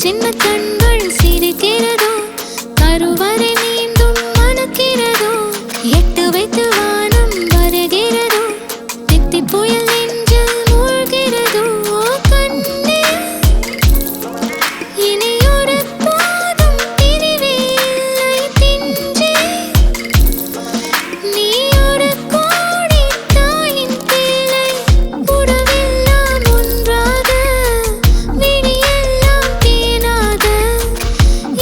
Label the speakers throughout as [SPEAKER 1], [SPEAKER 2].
[SPEAKER 1] சின்ன கண்கள் சிரிக்கிறதோ கருவறை மீண்டும் மணக்கிறதோ எட்டு வைத்து வானம் வருகிறதோ தித்தி புயல் நெஞ்சில் மூழ்கிறதோ கண்ணே இனியொரு போதும் பிரிவே இல்லை தின்றே நீ ஒரு கோடி தாயின் பிள்ளை உறவெல்லாம் ஒன்றாக விழியெல்லாம் தேனாக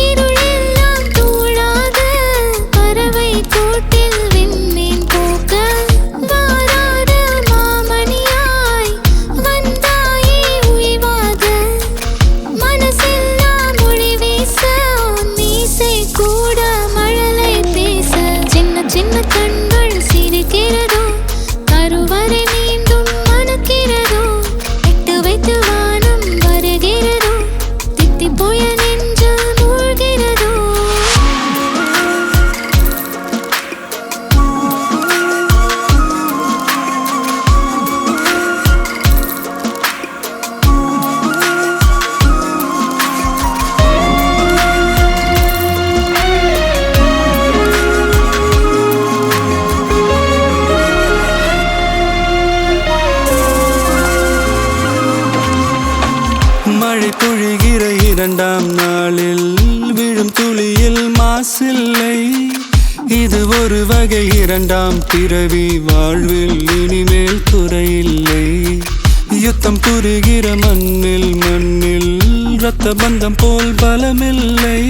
[SPEAKER 1] இருளெல்லாம் தூளாக பறவை கூட்டில் விண்மீன் போக்க வாராத மாமணியாய் வந்தாயே உய்வாக மனசெல்லாம் மொழி வீச மீசை கூட மழலை பேச சின்ன சின்ன கண்கள் சிரிக்கிறதோ கருவறை மீண்டும் மணக்கிறதோ எட்டு வைத்து வானம் வருகிறதோ தித்தி புயல் நெஞ்சில் மூழ்கிறதோ
[SPEAKER 2] மழை பொழிகிற இரண்டாம் நாளில் விழும் துளியில் மாசில்லை இது ஒரு வகை இரண்டாம் பிறவி வாழ்வில் இனிமேல் குறையில்லை யுத்தம் புரிகிற மண்ணில் இரத்த பந்தம் போல் பலமில்லை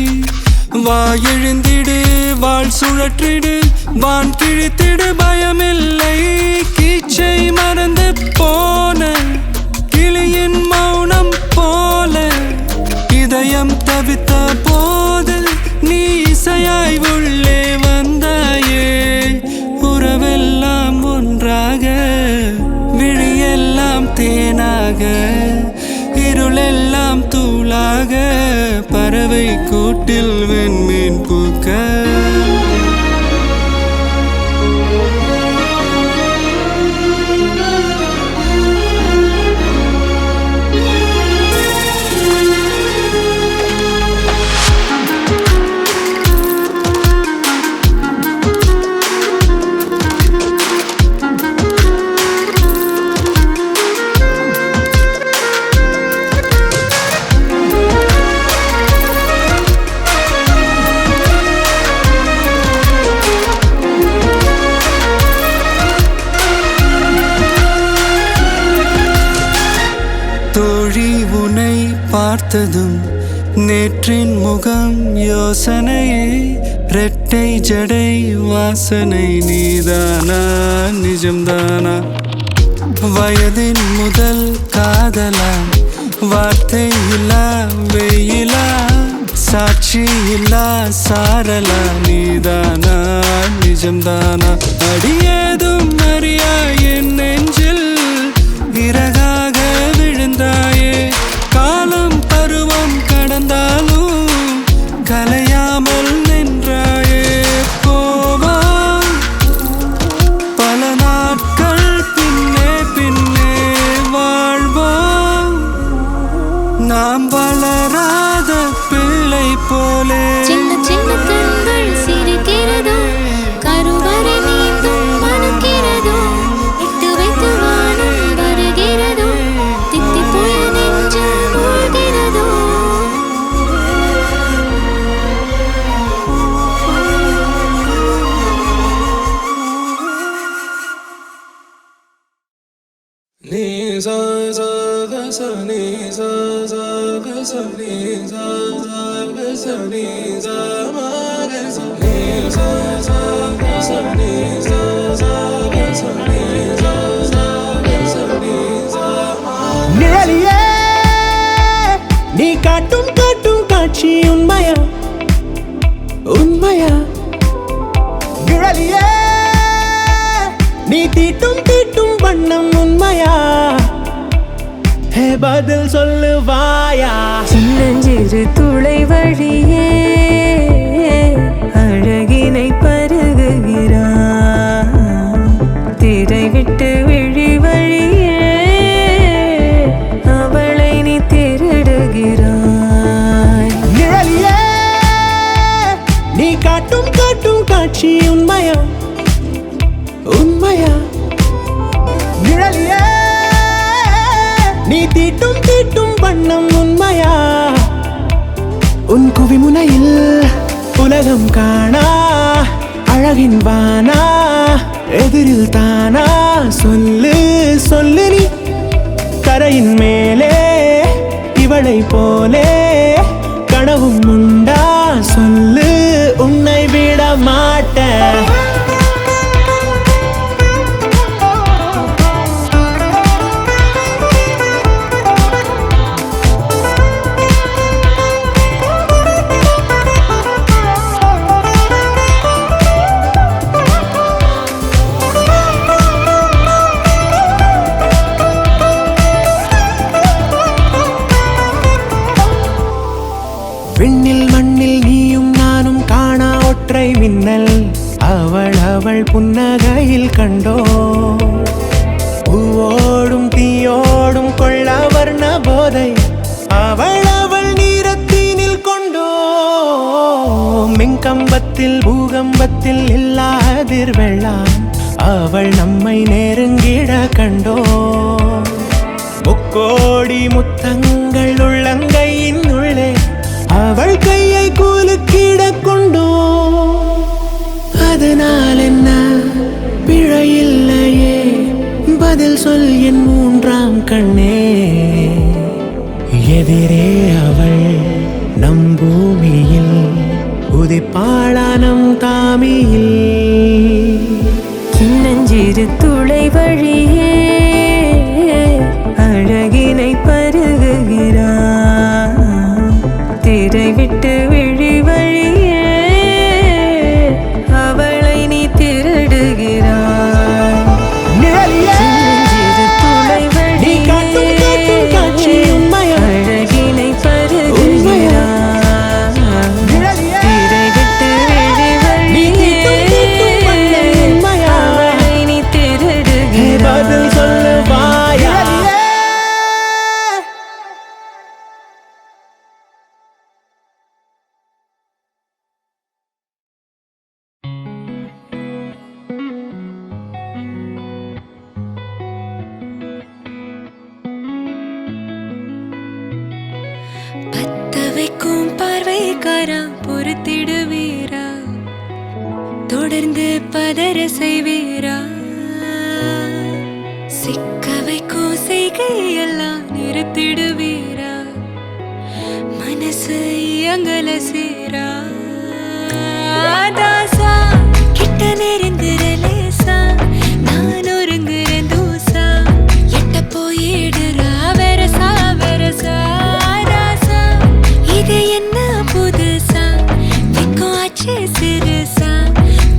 [SPEAKER 2] வா எழுந்திடு வாழ் சுழற்றிடு வான் கிழித்திடு பயமில்லை கீச்சை மறந்து போன கிளியின் மௌனம் போல இதயம் தவித்த போது நீ இசையாய் உள்ளே வந்தாயே உறவெல்லாம் ஒன்றாக விழியெல்லாம் தேனாக இருளெல்லாம் தூளாக பறவை கூட்டில் வெண்மீன் பூக்க தோழி உன்னை பார்த்ததும் நேற்றின் முகம் யோசனையே ரெட்டை ஜடை வாசனை நீதானா நிஜம்தானா வயதின் முதல் காதலா வார்த்தை இல்லா வெயிலா சாட்சி இல்லா சாரலா நீதானா நிஜம்தானா அடியேதும் அறியா என் நெஞ்சில் இறகாக விழுந்தாயே காலம் பருவம் கடந்தாலும் கலையாமல் நின்றாயே போவா பல நாட்கள் பின்னே பின்னே வாழ்வோம் நாம் வளராத பிள்ளை போலே
[SPEAKER 1] சின்ன சின்ன கண்கள் சிரிக்கிறதோ கருவறை மீண்டும் மணக்கிறதோ எட்டு வைத்து வானம் வருகிறதோ தித்தி புயல் நெஞ்சில் மூழ்கிறதோ
[SPEAKER 2] ni sa sa ga sa ni sa sa ga sa ni sa sa ga sa ni sa ma ga sa ni sa sa ga sa ni sa sa ga sa ni sa sa ga sa ni sa ma
[SPEAKER 3] நிழலியே நீ காட்டும் காட்டும் காட்சி உண்மையா உண்மையா நிழலியே நீ தீட்டும் தீட்டும் வண்ணம் உண்மையா ஹே பதில் சொல்லுவாயா
[SPEAKER 4] சின்னஞ்சிறு துளை வழியே அழகினை பருகுகிறான் திரை விட்டு விழி வழியே அவளை நீ திருடுகிறான்
[SPEAKER 3] நீ தீட்டும் தீட்டும் வண்ணம் உண்மையா? உன் குவிமுனையில் உலகம் காணா அழகின் வானா எதிரில் தானா? சொல்லு சொல்லு நீ கரையின் மேலே இவளை போலே கனவும் உண்டா? சொல்லு உன்னை விட மாட்டேன். விண்ணில் மண்ணில் நீயும் நானும் காணா ஒற்றை மின்னல் அவள் அவள் புன்னகையில் கண்டோ. பூவோடும் தீயோடும் கொள்ள வர்ண போதை அவள் அவள் நீரத்தீனில் கொண்டோ. மின்கம்பத்தில் பூகம்பத்தில் இல்லாதிர் வெள்ளம் அவள் நம்மை நெருங்கிட கண்டோ. முக்கோடி முத்தங்கள் உள்ளங்கையின் உள்ளே அவள் கையை கூலுக்கிட கொண்டோ. அதனால் என்ன பிழையில்லையே, பதில் சொல் என் மூன்றாம் கண்ணே. எதிரே அவள் நம் பூமியில் உதிப்பாளா நம் தாமியில்.
[SPEAKER 4] சின்னஞ்சிறு துளை வழியே அழகினை பருகுகிறான். திரை விட்டு விழி வழியே அவளை நீ திருடுகிறாய். சின்னஞ்சிறு துளை வழியே அழகினை பருகுகிறான். திரை விட்டு விழி வழியே அவளை நீ திருடுகிறாய்.
[SPEAKER 3] சொல்லுவாயா?
[SPEAKER 1] பத்த வைக்கும் பார்வைக்காரா பொறுத்திடுவீரா? தொடர்ந்து பதற செய்வீரா? சிக்க வைக்கும் செய்கையெல்லாம் நிறுத்திடுவீரா? மனசு இயங்கல சீரா? தாசா கிட்ட நெருங்குற லேசா நான் ஒருங்குற தூசா எட்ட போயிடுறா வெரசா வெரசா. இது என்ன புதுசா வெக்கம் ஆச்சு சிறுசா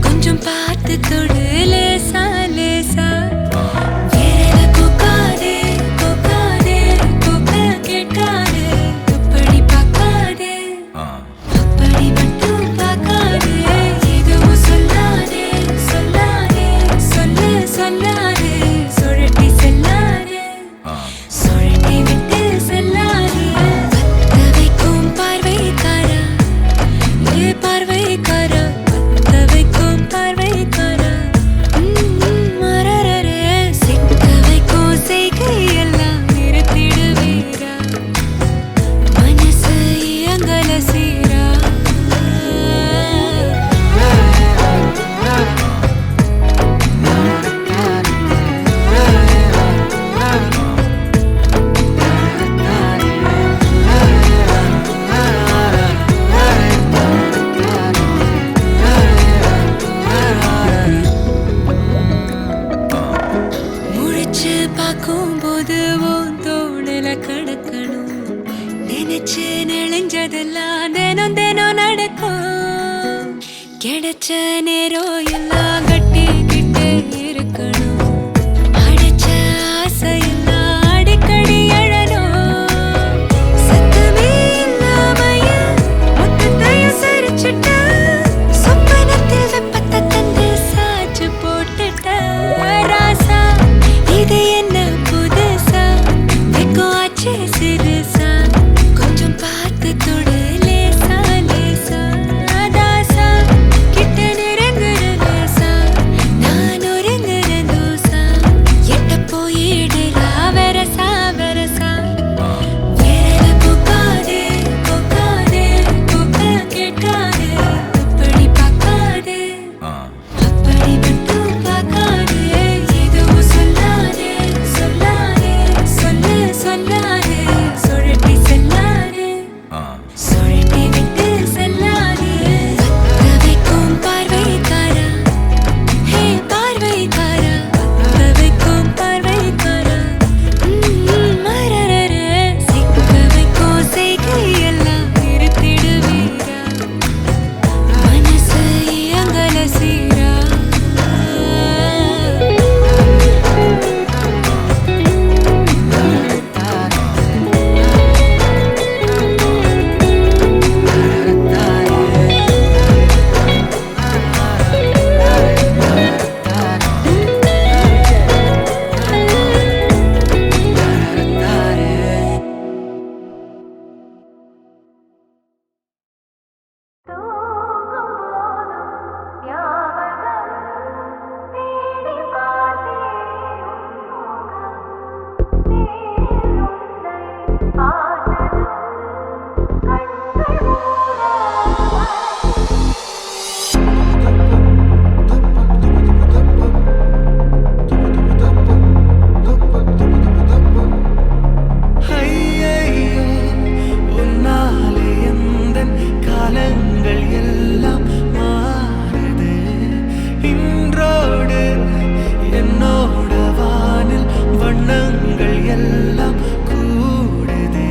[SPEAKER 1] கொஞ்சம் பார்த்து தொடு லேசா லேசா. விரல கோக்காதே கோக்காதே கோக்க கேட்காதே அப்படி பார்க்காதே அப்படி மட்டும் பார்க்காதே. எதுவும் சொல்லாதே சொல்லாதே சொல்லு சொல்லாதே சுழட்டி செல்லாதே சுழட்டி விட்டு செல்லாதே. பத்த வைக்கும் பார்வைக்காரா ஏ பார்வைக்காரா பத்த வைக்கும் பார்வைக்காரா. மரரரே சிக்க வைக்கும் செய்கையெல்லாம் நிறுத்திடுவீரா? மனசு இயங்கல சீரா? முழிச்சு பார்க்கும்போது உன் தோணல கடக்கணும். நினைச்சு நெளிஞ்சதெல்லாம் தினம் தினம் நடக்கும். கிடைச்ச நேரம் எல்லாம் கட்டிக்கிட்டு இருக்கணும். அடைச்ச ஆசையெல்லாம் அடிக்கடி எழணும். சத்தமே இல்லாமைய மொத்தத்தையும் சரிச்சுட்ட சொப்பனத்தில் வெப்பத்தை தந்து சாச்சு போட்டுட்ட ராசா. இது என்ன புதுசா வெக்கம் ஆச்சு சிறுசா கொஞ்சம் பார்த்து தொடு லேசா லேசா. தாசா கிட்ட நெருங்குற லேசா நான் ஒரு
[SPEAKER 3] வண்ணங்கள் எல்லாம் கூடுதே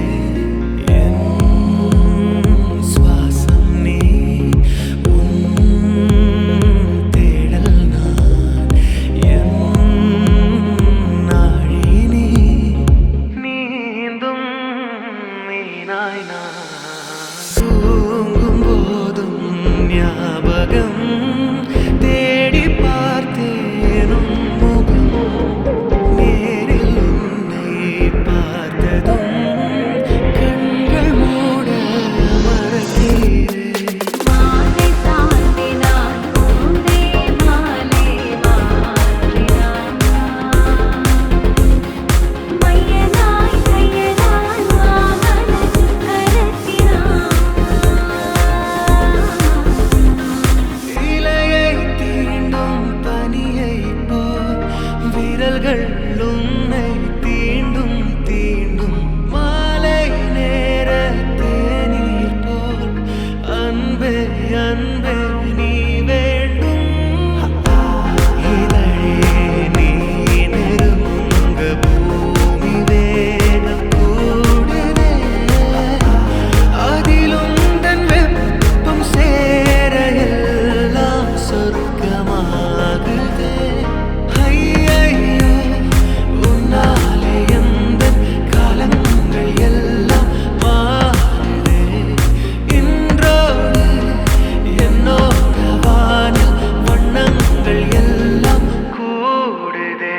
[SPEAKER 3] என் சுவாசம் நீ உன் தேடல் நான் என் நாழி நீ நீந்தும் மீனாய் நான் தூங்கும் போதும் ஞாபகம் தேடி பார்த்தேனும் முகம் நேரில் உன்னை பார்த்ததும் கண்கள் மூட மறக்கிறேன்
[SPEAKER 1] மாலை தாண்டினான் பூந்தே மாலை மாற்றினான் மையனாய் கையனாய் மாமனது கரத்தினான்
[SPEAKER 3] இலையை தீண்டும் பனியைப் போல் விரல்கள் உன்னை தீண்டும் தீண்டும் மாலை நேர தேநீர் போல் அன்பே அன்பே நீ வேண்டும் இதழே நீ நெருங்க பூமி வேகம் கூடுதே அதிலும் தன் வெப்பம் சேர எல்லாம் சொர்க்கமாகுதே ஐயையோ உன்னாலே எந்தன் காலங்கள் எல்லாம் மாறுதே இன்றோடு என்னோட வானில் வண்ணங்கள் எல்லாம் கூடுதே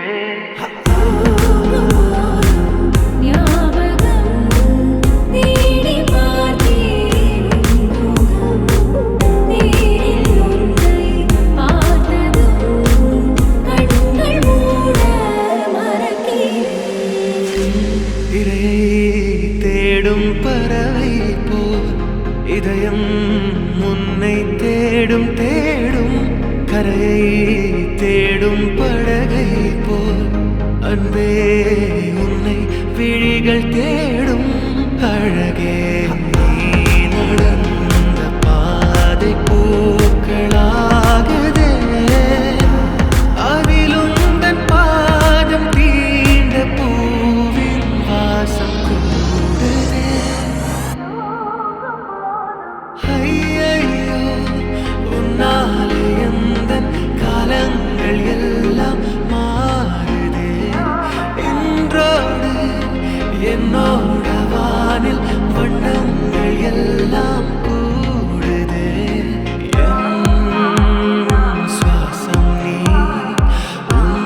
[SPEAKER 1] ஞாபகம் தேடி பார்த்தேன் முகம் நேரில் உன்னை பார்த்ததும் கண்கள் மூட மறக்கிறேன்
[SPEAKER 3] இரையை தேடும் பறவை போல் இதயம் முன்னை தேடும் தேடும் கரையை தேடும் படகை போல் அன்பே உன்னை விழிகள் தேடும் அழகே நீ நடந்த பாதை பூக்களாகுதே அதிலும் தன் பாதம் தீண்ட பூவின் வாசம் கூடுதே ஐயையோ உன்னாலே எந்தன் காலங்கள் எல்லாம் மாறுதே இன்றோடு என்னோட வானில் வண்ணங்கள் எல்லாம் கூடுதே என் சுவாசம் நீ உன்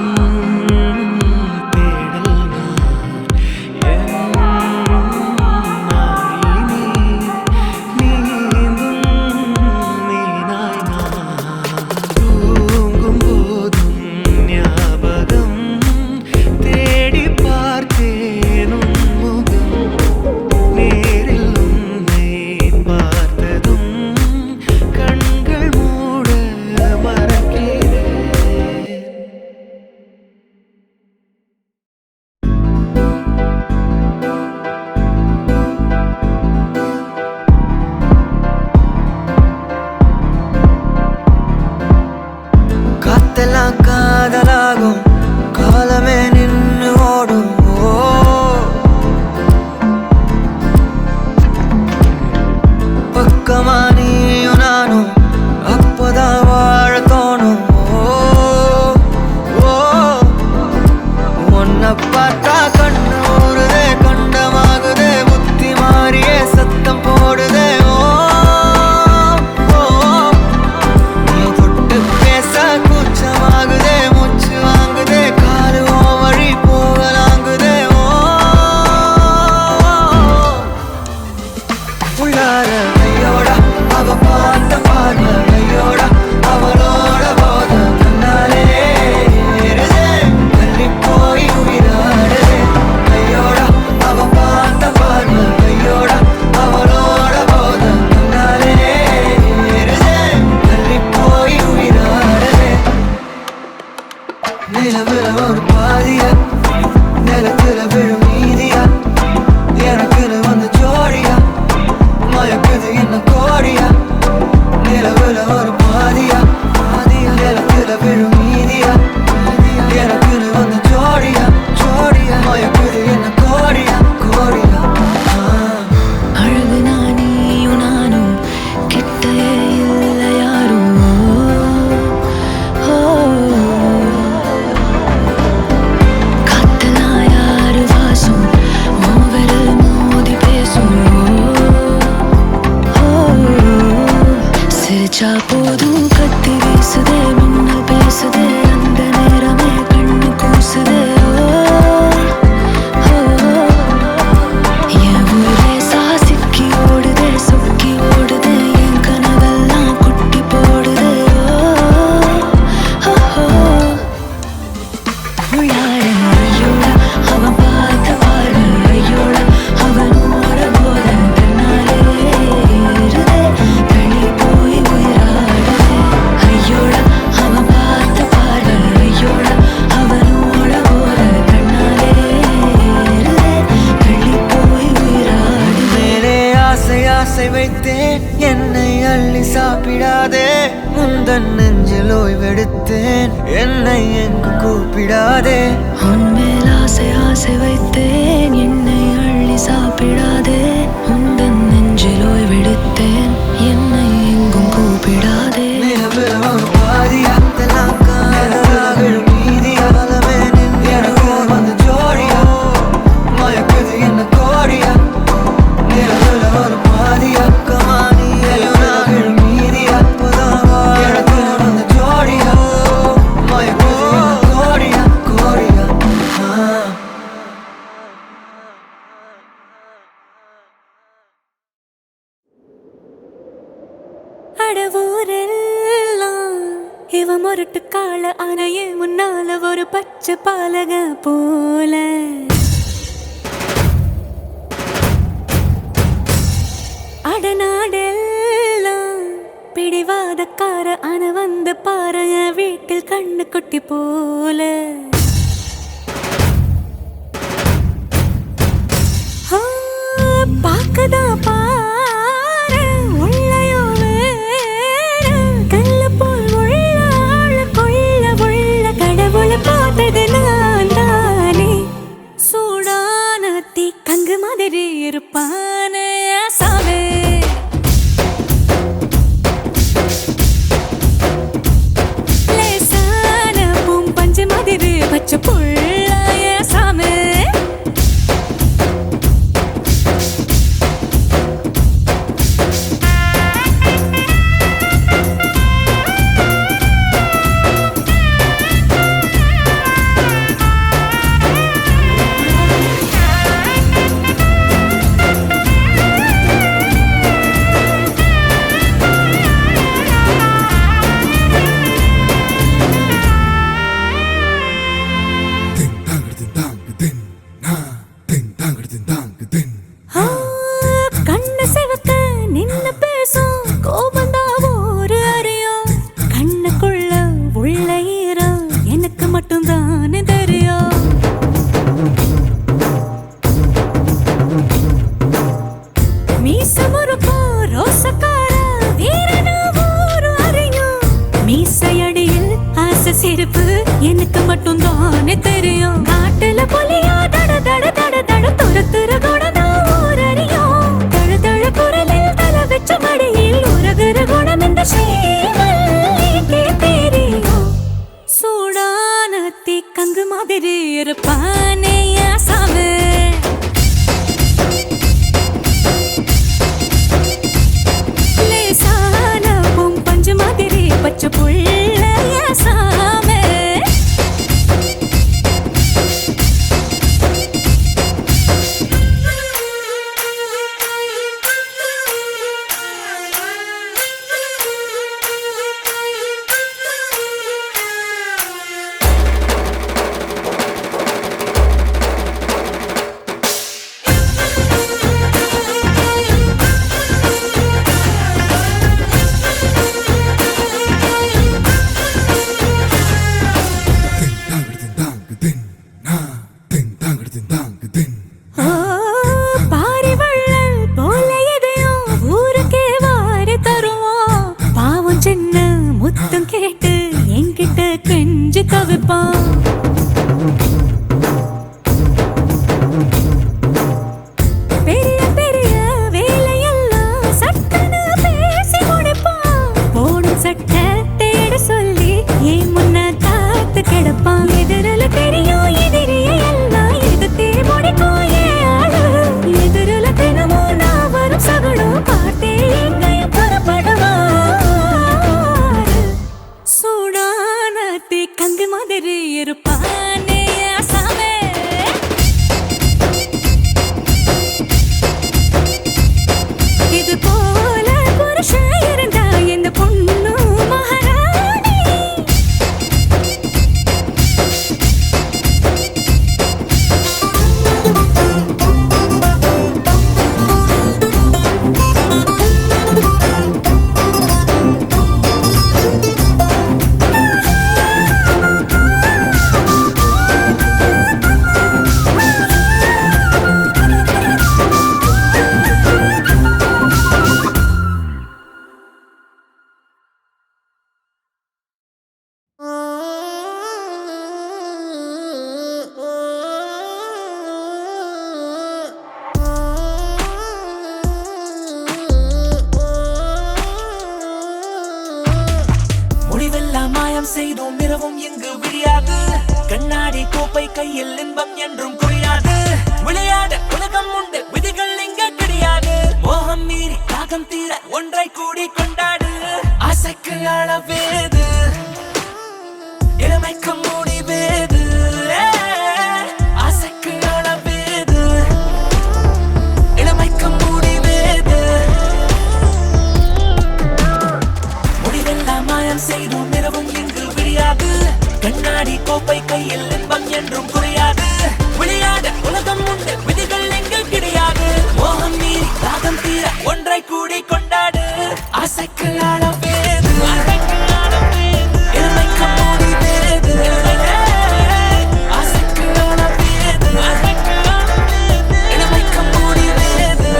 [SPEAKER 3] தேடல் நான் என் நாழி நீ நீந்தும் மீனாய் நான் தூங்கும் போதும் ஞாபகம் தேடி பார்த்தேனும் முகம் நேரில் உன்னை
[SPEAKER 5] ஆசை வைத்தேன் என்னை அள்ளி சாப்பிடாதே முந்தன் நெஞ்சில் ஓய்வெடுத்தேன் என்னை எங்கும் கூப்பிடாதே
[SPEAKER 6] உன்மேல் ஆசை ஆசை வைத்தேன் என்னை அள்ளி சாப்பிடாதே உந்தன் நெஞ்சில் ஓய்வெடுத்தேன் என்னை எங்கும் கூப்பிடாதே
[SPEAKER 5] நிலவில் ஒரு பாதியா மீதியாலமே நின்று எனக்கு வந்து ஜோடியா மயக்குது என்ன கோடியா நிலவில் ஒரு பாதியா கமானியில் மீதியா எனக்கு வந்து ஜோடியா மயக்குது என்ன கோடியா கோடியா
[SPEAKER 1] அடவூரெல்லாம் இவ முரட்டு கால அணைய முன்னால ஒரு பச்சை பாலக போல அடநாடெல்லாம் பிடிவாதக்கார அண வந்து பாருங்க வீட்டில் கண்ணு குட்டி போல பாக்கதா பாரு உள்ளயோ வேற கல்ல போல் உள்ள கொள்ள உள்ள கடவுளை பார்த்தது நான் தானே சூடான தீ கங்கு மாதிரி இருப்பானே சாவே லேசான பூம் பஞ்சு மாதிரி பச்சை புள்ளாய சாமே
[SPEAKER 7] மாயம் செய்தோம் இரவும் இங்கு விழியாது கண்ணாடி கோப்பை கையில் இன்பம் என்றும் குறையாது விளையாட உலகம் உண்டு விதிகள் இங்க கிடையாது மோகம் மீறி தாகம் தீர ஒன்றை கூடி கொண்டாடு ஆசைக்கு அளவேது இளமைக்கு முடிவேது ஆசைக்கு அளவேது இளமைக்கு முடிவேது முடிவெல்லாம் மாயம் செய்தோம் இரவும் இங்கு விழியாது கண்ணாடி கோப்பை கையில் இன்பம் என்றும் குறையாது விளையாட உலகம் உண்டு விதிகள் இங்கு கிடையாது மோகம் மீறி தாகம் தீர ஒன்றை கூடி கொண்டாடு ஆசைக்கு அளவேது இளமைக்கு முடிவேது ஆசைக்கு அளவேது இளமைக்கு முடிவேது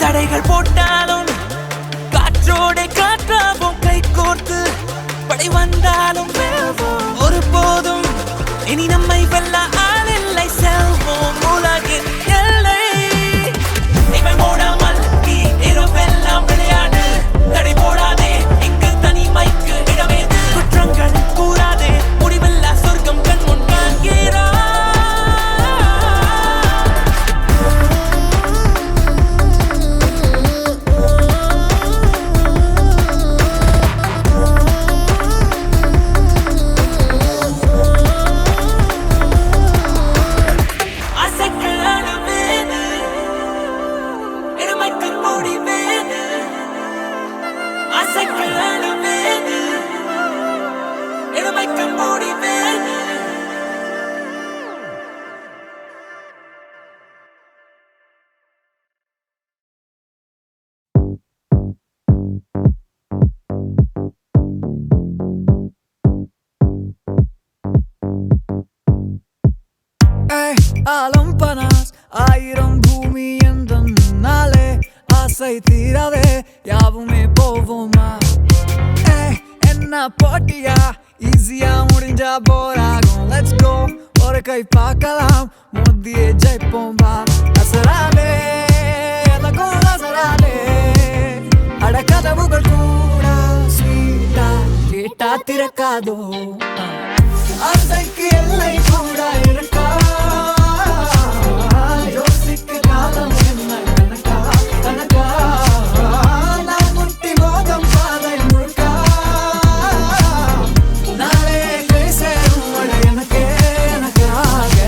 [SPEAKER 7] தடைகள் போட்டாலும் காற்றோட காற்றாவும் கை கோர்த்து படை வந்தாலும் வெல்வோம் ஒருபோதும் இனி நம்மை வெல்ல ஆளில்லை செல்வோம் உலகின் எல்லை இவை மூடாமல் நீ இரவெல்லாம் விளையாடு தடை போடாதே இங்கு தனிமைக்கு இடமேது குற்றங்கள் கூறாதே முடிவில்லா சொர்க்கம் கண் முன் காண்கிறா
[SPEAKER 5] ஆலம் பனாஸ் ஆயிரம் பூமி என்ற நாளே ஆசை தீரவே யாவுமே போவோமா என்ன போட்டியா ஈஸியா முடிஞ்சா போராகும் லெட்ஸ் கோ ஒரு கை பார்க்கலாம் மோதியே ஜெயிப்போம் வா அசராலே எனக்கும் அசராலே அடக்கதவுகள் கூட ஸ்வீட்டா கேட்டா திறக்காதோ ஆசைக்கு எல்லை கூட இருக்கா யோசிக்க காலம் என்ன கணக்கா கணக்கா நான் முட்டி மோகம் பாதை முழுக்கா நாளே கை சேரும் வட எனக்கே எனக்காக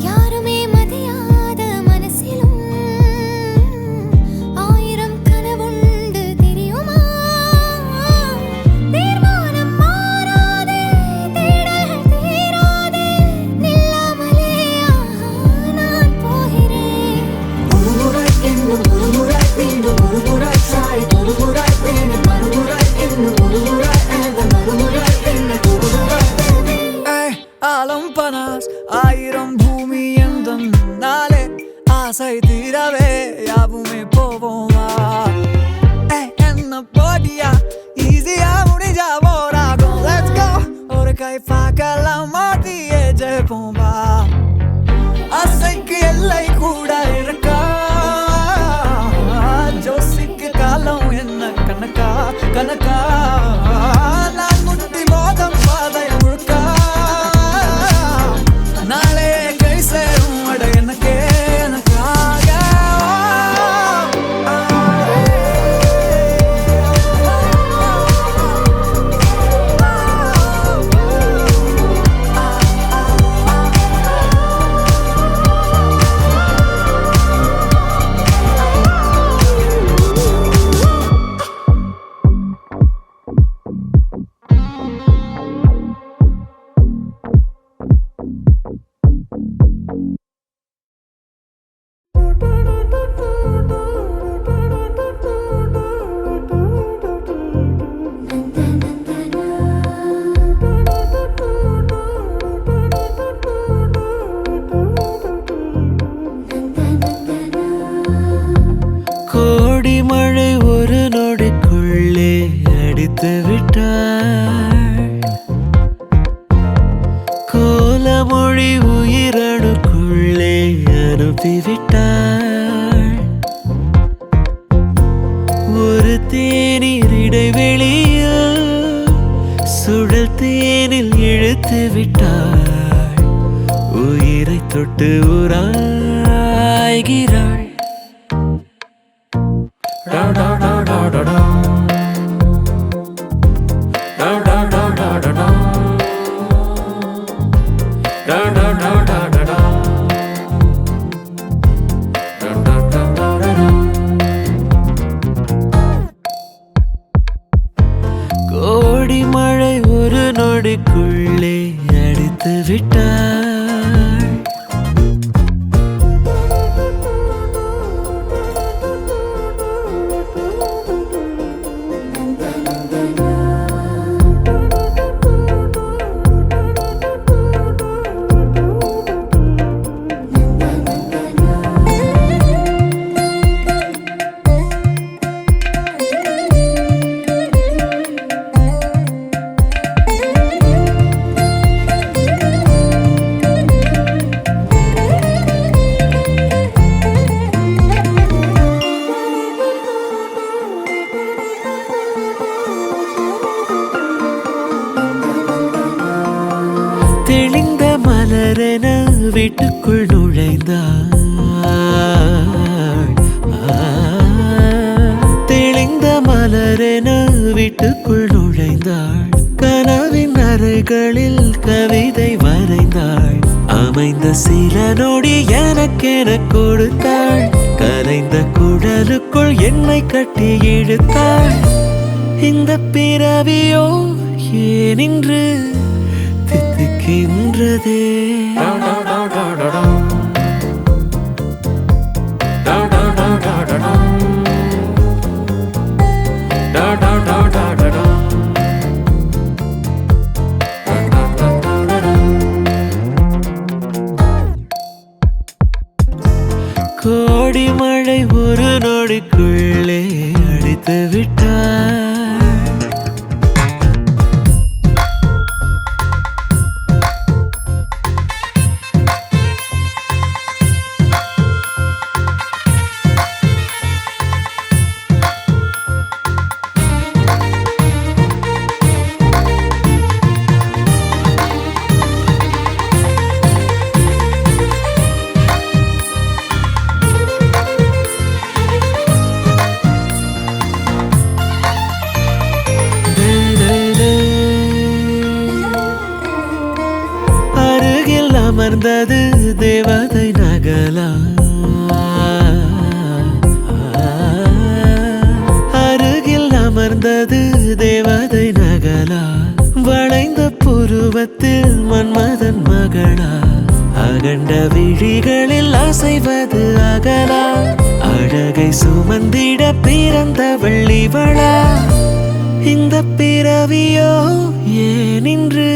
[SPEAKER 1] யாருமே மதியாத மனசிலும் ஆயிரம் கனவுண்டு தெரியுமா தீர்மானம் மாறாதே தேடல்கள் தீராதே நில்லாமலே நான் போகிறேன்
[SPEAKER 5] ஒருமுறை இன்னும் ஒருமுறை மீண்டும் ஒருமுறை சாய் ஒருமுறை மீண்டும் மறுமுறை இன்னும் ஒருமுறை மறுமுறை இன்னும் ஒருமுறை ஆலம் பனாஸ் ஆயிரம் பூமி என்ற நாளே ஆசை தீரவே யாவுமே போவோமா என்ன போட்டியா ஈஸியா முடிஞ்சா போராகும் லெட்ஸ் கோ ஒரு கை பார்க்கலாம் மாத்தியே ஜெயிப்போம் வா ஆசைக்கு எல்லை கூட இருக்கா ஜோசிக்கு காலம் என்ன கணக்கா கணக்கா நான் முட்டி மோதம் பாதை முழுக்கா நாளே கை சேரும் அட எனக்கே எனக்காக
[SPEAKER 3] மழை ஒரு நொடிக்குள்ளே அடித்து விட்டாள். கோலமொழி உயிரணுக்குள்ளே அனுப்பிவிட்டாள். ஒரு தேநீர் இடைவெளியில் சுழல் தேனில் இழுத்து விட்டாள். உயிரை தொட்டு உராய்கிறாள். கோடி மழை ஒரு நொடிக்குள்ளே அடித்து விட்டாள். தெளிந்த மலரென வீட்டுக்குள் நுழைந்தாள். தெளிந்த மலரென வீட்டுக்குள் நுழைந்தாள். கனவின் அறைகளில் கவிதை வரைந்தாள். அமைந்த சில நொடி எனக்கென கொடுத்தாள். கலைந்த குழலுக்குள் என்னை கட்டி இழுத்தாள். இந்த பிறவியோ ஏனின்று தித்திக்கின்றதே. கோடி மழை ஒரு நொடிக்குள்ளே அடித்து விட்டாள். அருகில் அமர்ந்தது தேவதை நகலா. அருகில் அமர்ந்தது தேவதை நகலா. வளைந்த புருவத்தில் மன்மதன் மகளா. அகண்ட விழிகளில் அசைவது அகலா. அழகை சுமந்திட பிறந்தவள் இவளா. இந்த பிறவியோ ஏனின்று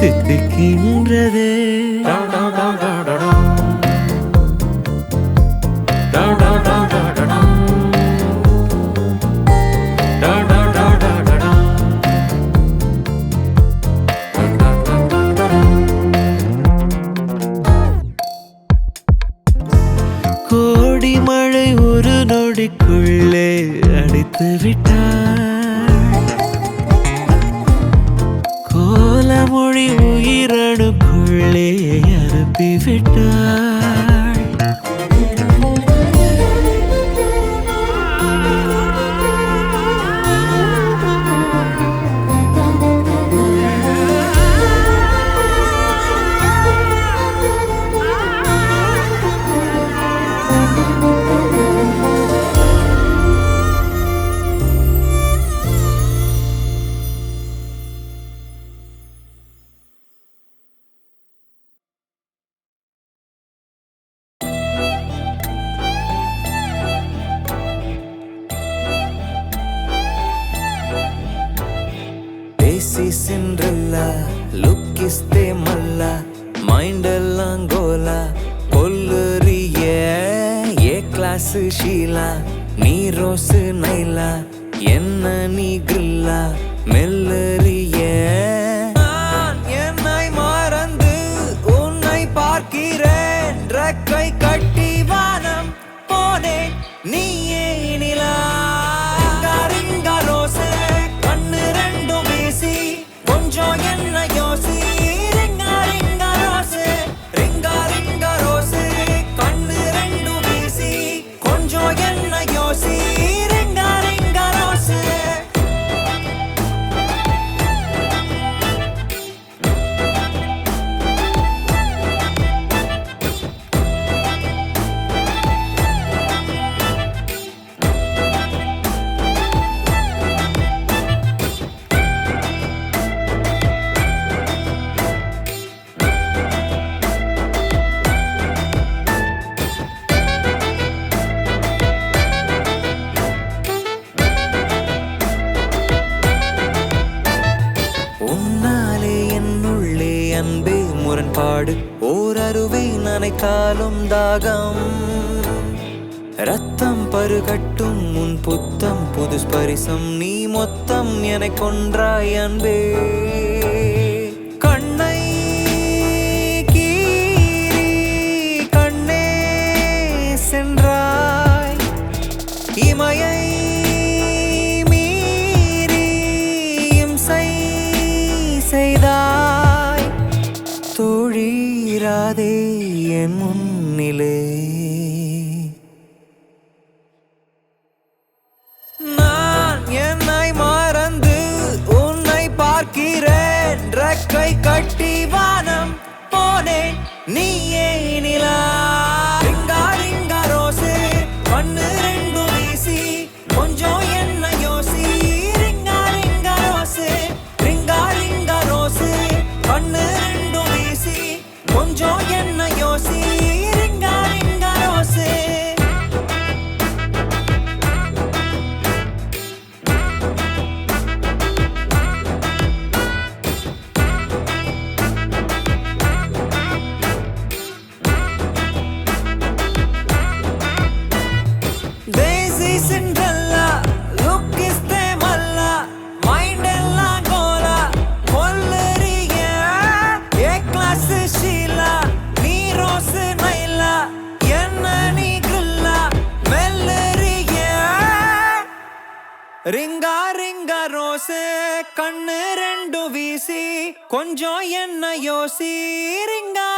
[SPEAKER 3] தித்திக்கின்றதே. கோடி மழை ஒரு நொடிக்குள்ளே அடித்து விட்டாள். கோலமொழி உயிரணுக்குள்ளே அனுப்பிவிட்டாள்.
[SPEAKER 5] ದೇಸಿ ಸಿಂಡ್ರೆಲ್ಲ ಲುಕ್ಕಿಸ್ತೆ ಮಲ್ಲ ಮೈಂಡೆಲ್ಲ ಗೋಲ ಕೊಲ್ಲರಿಯೇ ಏ ಕ್ಲಾಸ್ ಶೀಲ
[SPEAKER 8] நீ ரோசு நைலா என்ன நீ கிரில்லா மெல்லறிய என்னை மறந்து உன்னை பார்க்கிறேன் ரெக்கை கட்டி வானம் போனேன் நீயே நிலா ரிங்க ரோசே கண்ணு ரெண்டும் வீசி கொஞ்சம் என்ன யோசி ரிங்க ரிங்க ரோசே ரிங்க ரிங்க ரோசே கண்ணு ரெண்டும் வீசி கொஞ்சம் என்ன யோசி ரிங்க ரிங்க ரோசே உன்னாலே என்னுள்ளே அன்பே முரண்பாடு ஓர் அருவை நனைக்காலும் தாகம் ரத்தம் பருகட்டும் உன் புத்தம் புது ஸ்பரிசம் நீ மொத்தம் என கொன்றாய் அன்பே கண்ணை கீறி கண்ணே சென்றாய் இமையை செய்தாய் தோழீராதே என் முன்னிலே நான் என்னை மறந்து உன்னை பார்க்கிறேன் ரெக்கை கட்டி வானம் போனேன் நீயே நிலா ரிங்கா ரிங்கா ரோசே கண்ணு ரெண்டும் வீசி கொஞ்சம் என்ன யோசி ரிங்கா ரிங்கா ரோசே ரிங்கா ரிங்கா ரோசே கண்ணு ரெண்டும் வீசி கொஞ்சம் என்ன யோசி ரிங்கா ரிங்கா ரோசே தேசி சிண்ட்ரெல்லா லுக் இஸ் தேமல்லா மைண்ட் எல்லாம் கோலா கொல்லறிய ஏ கிளாஸ் ஷீலா நீ ரோஸ் நைலா என்ன நீ கிரில்லா மெல்லறிய ரிங்கா ரிங்கா ரோசே கண்ணு ரெண்டும் வீசி கொஞ்சம் என்ன யோசி ரிங்கா